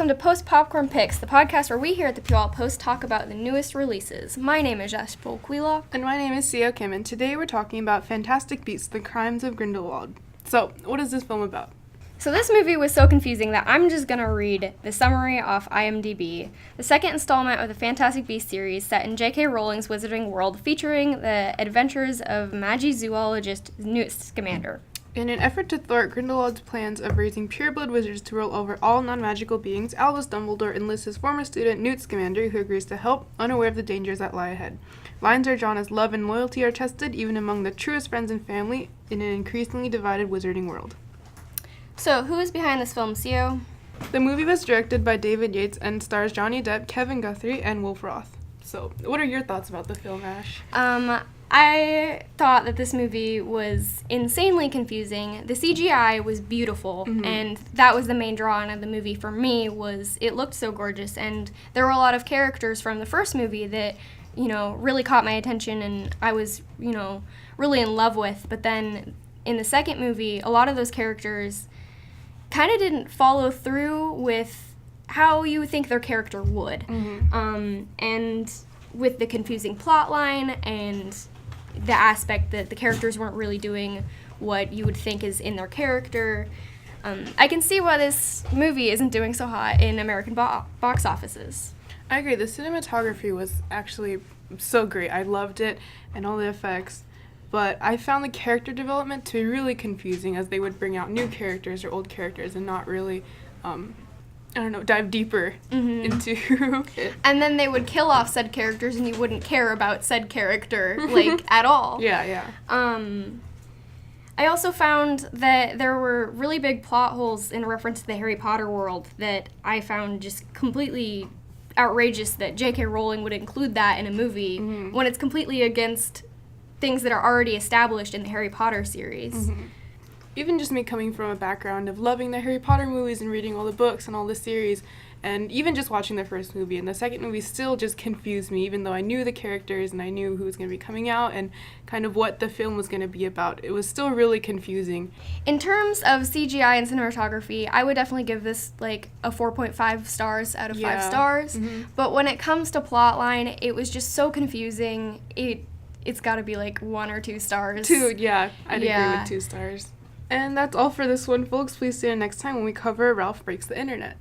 welcome to Post Popcorn Picks, the podcast where we here at the Puyallup Post talk about the newest releases. My name is Jasper Quila. And my name is Seo Kim, and today we're talking about Fantastic Beasts, The Crimes of Grindelwald. So, what is this film about? So this movie was so confusing that I'm just going to read the summary off IMDb. The second installment of the Fantastic Beasts series set in J.K. Rowling's Wizarding World featuring the adventures of Magizoologist Newt Scamander. In an effort to thwart Grindelwald's plans of raising pureblood wizards to rule over all non-magical beings, Albus Dumbledore enlists his former student Newt Scamander, who agrees to help, unaware of the dangers that lie ahead. Lines are drawn as love and loyalty are tested, even among the truest friends and family, in an increasingly divided wizarding world. So, who is behind this film, Seo? The movie was directed by David Yates and stars Johnny Depp, Kevin Guthrie, and Wolf Roth. So, what are your thoughts about the film, Ash? I thought that this movie was insanely confusing. The CGI was beautiful, and that was the main draw of the movie for me, was it looked so gorgeous, and there were a lot of characters from the first movie that, really caught my attention and I was, really in love with. But then in the second movie, a lot of those characters kind of didn't follow through with how you would think their character would. And with the confusing plot line and the aspect that the characters weren't really doing what you would think is in their character. I can see why this movie isn't doing so hot in American box offices. I agree. The cinematography was actually so great. I loved it and all the effects. But I found the character development to be really confusing, as they would bring out new characters or old characters and not really, dive deper into it. And then they would kill off said characters and you wouldn't care about said character, at all. Yeah. I also found that there were really big plot holes in reference to the Harry Potter world that I found just completely outrageous that J.K. Rowling would include that in a movie when it's completely against things that are already established in the Harry Potter series. Even just me coming from a background of loving the Harry Potter movies and reading all the books and all the series, and even just watching the first movie and the second movie still just confused me, even though I knew the characters and I knew who was going to be coming out and kind of what the film was going to be about. It was still really confusing. In terms of CGI and cinematography, I would definitely give this a 4.5 stars out of 5 stars. But when it comes to plotline, it was just so confusing. It's got to be 1 or 2 stars. 2, yeah. I'd agree with 2 stars. And that's all for this one, folks. Please see you next time when we cover Ralph Breaks the Internet.